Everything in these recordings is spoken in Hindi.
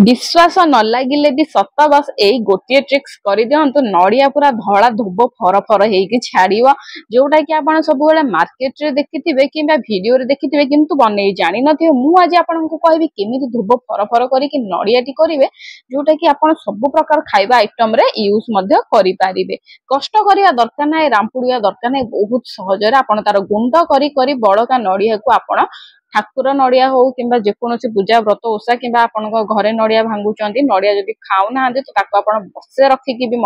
विश्वास न लगिले भी सत बस यही गोटे ट्रिक्स कर दिंतु नड़िया पूरा धला धुब फर फर हो छाड़ जोटा कि आप सब मार्केट रे देखिथे कि वीडियो रे देखिथे किंतु बन जानी नथिबे। मु आज आपको कहबी केमिति धुब फर फर करके नड़ियाटी करेंगे जोटा कि आप सब प्रकार खाଇବା आइटम रे यूज मध्य करि पारिबे। कष्ट करिया दरकार ना, रामपुड़िया दरकार ना, बहुत सहजरे आपण तार गुंड करी करी बड़का नड़िया को आपण ठाकुर नड़िया हो कि जेकोसी पूजा व्रत ओषा कि घरे नड़िया भांगुंट नड़िया जदि खाऊना तो बसे रखिकी भी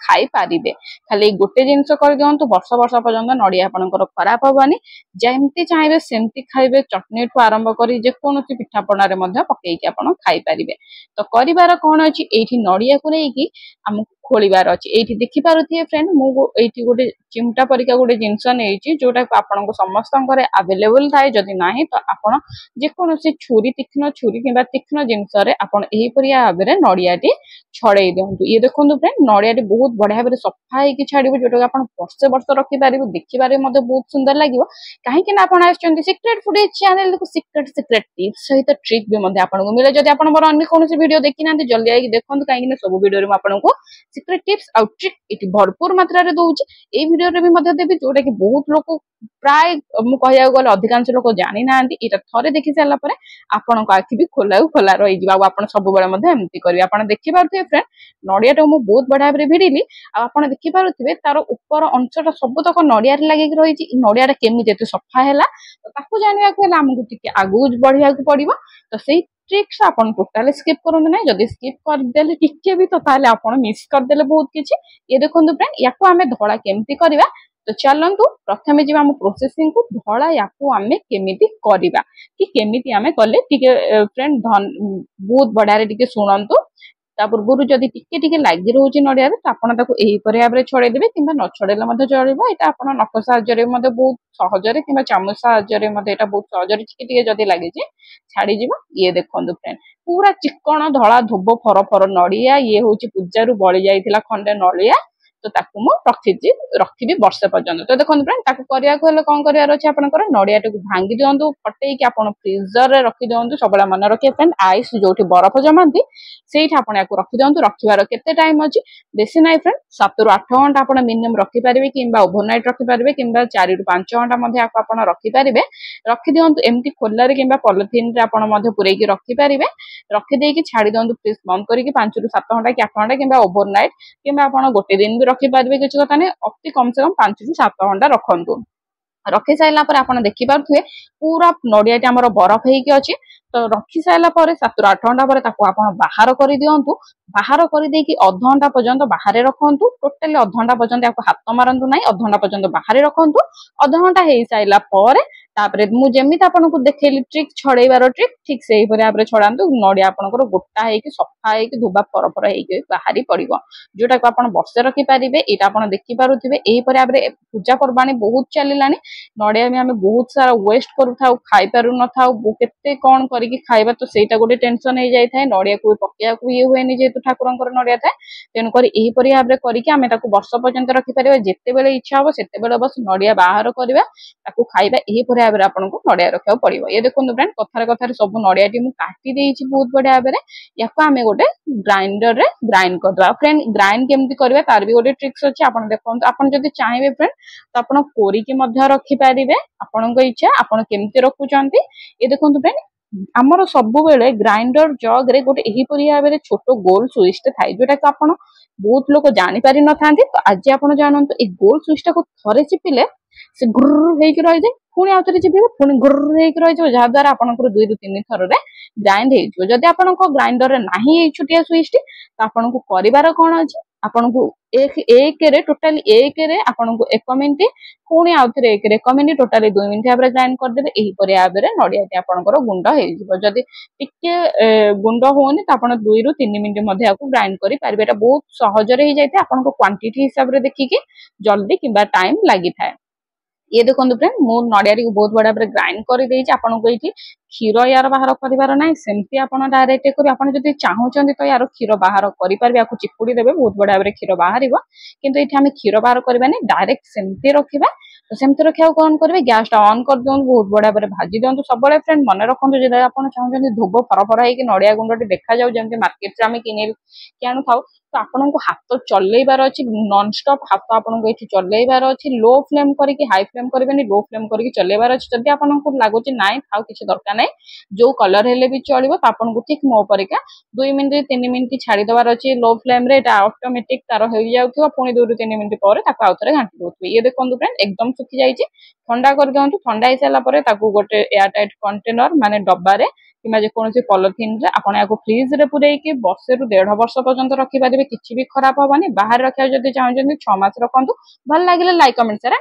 खाई पारिबे। खाली गोटे जिनस कर दिंतु वर्ष वर्ष पर्यंत नड़िया आपंकर खराब हबनी। जमती चाहिए सेमती खाइबे, चटनी ठू आरंभ कर जेकोसी पिठापणार पकईकी आप खाई पारिबे। तो करिवार कौन अच्छी ये नड़िया को लेकिन आमको खोलिबार अच्छी। ये देखिपे फ्रेंड मुझे गोटे चिमटा परिका गोटे जिनस नहीं जोटा आपन समस्त अवेलेबल थाए। जदि ना तो आपन जेकोसी छुरी तीक्ष्ण छुरी कि तीक्ष्ण जिनस भाव में नड़ियाटी छड़े दिंतु। ये देखो फ्रेंड नड़ियाटी बहुत बढ़िया भाव सफा होगी छाड़ जोटा आप वर्ष वर्ष रखिपारे, देखिबारे बहुत सुंदर लगे। कहीं आप सिक्रेट फूड चैनल को सिक्रेट सिक्रेट टिप्स सहित ट्रिक भी आपको मिले। जब आप अन्य कौन वीडियो देखी ना जल्दी आई देखो, कहीं सब वीडियो में आपको सिक्रेट टिप्स और ट्रिक ये भरपूर मात्रा रे दूची। ए वीडियो रे भी मध्य देबी जोटा कि बहुत लोग प्राय मु कहया गले अधिकांश लोग जानी ना एटा थरे देखि साला परे आपन को आखि भी खोला रही जिबा। आपन सब बेले मध्य एमती करबी। आपन देखि पारुथिबे फ्रेंड नड़ियाटा मु बहुत बढ़िया भाबरे भिड़िली। आपन देखि पारुथिबे तार ऊपर अंशटा सब तक नड़िया रे लागि रहिछि। नड़ियाटा केमि जेते सफा हैला तो ताकू जानिया को हैला हमकु टिके आगु बढ़िया को पड़िबो। तो सेही ट्रिक्स आपन टोटली स्किप करंतु नै। जदि स्किप कर देले टिके भी तो ताले आपन मिस कर देले बहुत किछि। ये देखंतु फ्रेंड याको हमें धड़ा केमती करबा। तो चलंतु प्रथमे जिबा हम प्रोसेसिंग को धड़ा याको हमें केमिति करबा कि केमिति हमें कले टिके फ्रेंड बहुत बढ़िया रे टिके सुनंतु। ता पूर्व जदि टिके टिके लागि रहउछि नड़िया रे तो आपण ताको एही परे भाबरे छड़े देबे किंबा न छड़ेले मधे चलिबो। एटा आपण नख साहाय्य रे मधे बहुत सहजरे किंबा चामच साहाय्य रे मधे एटा बहुत सहजरे टिके टिके जदि लागि जे छाड़ी जिवो। ये देखंतु फ्रेंड पूरा चिकन धड़ा धुब फर फर नड़िया। ये होछि पूजा रु बळी जाइथिला खंडे नड़िया। तो ताकू मु रखिबी वर्ष पर्यंत। तो देखो फ्रेंड ताकू करिया को हेले कोन करियार अछि आपनकर नड़ियाटा को भांगी दियंतु, फटई कि आपन फ्रीजर रे रखि दियंतु। सबला मन रखिए फ्रेंड आइस जोठी बरफ जमांती सेठी आपन याको रखि दियंतु। रखिबार केते टाइम अछि बेसी नाइ फ्रेंड 7 रु 8 घंटा आपन मिनिमम रखि पारिबे किंबा ओवरनाइट रखि पारिबे किंबा 4 रु 5 घंटा मध्ये आपन रखि पारिबे। रखि दियंतु एम्ति खोला रे किंबा पॉलिथिन रे आपन मध्ये पुरै कि रखि पारिबे। रखि देई कि छाडी दियंतु फ्रीज बंद करी कि 5 रु 7 घंटा कि 8 घंटा किंबा ओवरनाइट किंबा आपन गोटे दिन भी रखि पारिबे। किछि कथा नै अति कम से कम 5 रु 7 घंटा रखंतु। रखि साइला पर आपन देखि पारुथुए पूरा नड़ियाटी हमर बरफ हेकि अछि। तो रखि साइला पर 7 रु 8 घंटा पर ताको आपन बाहर करि दियंतु। बाहर करि देई कि आधा घंटा पर्यंत बाहर रखंतु। टोटली आधा घंटा पर्यंत आपको हाथ मारंतु नै, आधा घंटा पर्यंत बाहर रखंतु। आधा घंटा हेई साइला पर तापरे मु जेमिति आपनको देखैली ट्रिक छड़ेबार ट्रिक ठीक सेही परे आपरे छड़ांतु। नड़िया आपनकर गोटा हेकि सफा हेकि धुबा फर फर हेकि बाहरी पड़िबो जोटा को आपन वर्षे रखि पारिबे। एटा आपन देखि पारुथिबे एही परे आपरे पूजा परबानी बहुत चलिलानी। नड़िया में हमें बहुत सारा वेस्ट करूथाउ, खाई पारु न थाउ, केते कोन करिकि खाइबा। तो सेटा गोटे टेंशन हे जाय थाए। नड़िया को पकिया को ये हुएनी जेतु ठाकुरंकर नड़िया थाए। तेनु करी एही परे भाबरे करिकि हमें ताको वर्ष पर्यंत रखि पारिबा। जेते बेले इच्छा हो सेते बेले बस नड़िया बाहर करबा ताको खाइबा। एही परे भाबरे आपनको नड़िया रखिया पड़िबो। ये देखो फ्रेंड कथारे कथारे सब नड़ियाटी मु काटी देइछि बहुत बढ़िया भाबरे। याको हमें गोटे ग्राइंडर रे ग्राइंड करदवा। फ्रेंड ग्राइंड केमति करबा तार भी गोटे ट्रिक्स अछि। आपन देखंतु आपन जदि चाहिबे फ्रेंड तो आपन कोरी के मध्य रखि पारिबे। आपनको इच्छा आपन केमति रखुचंती। ये देखंतु फ्रेंड हमर सब बेले ग्राइंडर जग रे गोटे एही परि भाबरे छोटो गोल स्विच थाए जोटा कि आपन बहुत लोग जानि पारि न थांती। तो आज आपन जानंतु ए गोल स्विच को थरे चिपिले से गुर्र हेकि रहि जाय। पुणी आउथरे चिपिबे पुणी गुर्र हेकि रहि जाय जहा द्वारा आपनकर 2 रु 3 थर रे ग्राइंड हेइजो। जदि आपनको ग्राइंडर रे नाही ए छोटिया स्विच टी तो आपनको करिवार कोन अछि आपनको एक रे टोटली एक रे आपनको 1 मिनिट पुणी आउथरे एक रे 1 मिनिट टोटली 2 मिनिट भाबरे ग्राइंड कर देबे। एही परे भाबरे नड़ियाटी आपनकर गुंड हेइजिवो। जदि टिके गुंड होनी तो आपन 2 रु 3 मिनिट मध्ये आपको ग्राइंड करि पारबे। एटा बहुत सहज रे हे जायते। आपनको क्वांटिटी हिसाब रे देखिकि जल्दी किंबा टाइम लागि थाए। ये देखो फ्रेंड मु नड़ियाटी को बहुत बड़ा ग्राइंड कर देइछि। आपनको एठी क्षीर यार बाहर करिवार नाही, सेमती आपन डायरेक्ट करि आपन जदि चाहुचंती तो यार क्षीर बाहर करि पारबे। याको चिपुडी देबे बहुत बड़ा क्षीर बाहरिबो। किंतु एठी हम क्षीर बाहर करबा नै, डायरेक्ट सेमती रखिबा। तो सेमती रखा कौन करेंगे गैस टा ऑन कर दिखाँ बहुत बढ़िया भाव भाजी दिखाँ सब फ्रेंड मन रखु जो आप चाहते धूप फरफर होगी नड़िया गुंड देखा जाऊ जमी मार्केट से आम कि आणु था तो आपन को हाथ चलैबार अच्छी नॉनस्टॉप हाथ आपन को ये चलैबार अच्छी लो फ्लेम करके हाई फ्लेम करेंगे लो फ्लेम करके चलैबार अच्छी जब आपन को लगुच ना था किसी दरकार ना जो कलर हेले भी चलो तो आपन को ठीक मो परिका 2 मिनिट 3 मिनिट छाड़ीदेवार अच्छी लो फ्लेम रे ऑटोमेटिक तार हो जाऊँ पुणी 2 ରୁ 3 मिनिट पर आउ थे घाटी दे ये देखो फ्रेंड एकदम सुखी जाइए ठंडा कर दिखाँ ठंडा हो सारा गोटे एयर टाइट कंटेनर माने डब्बारे कि जेकोसी पॉलिथिन रे आपण या फ्रिज रे पुरैकी वर्षे रु 1.5 वर्ष पर्यंत रखिपारे किसी भी खराब हेनी बाहर रखा जब चाहते 6 मास रखु भल लगे लाइक कमेंट शेयर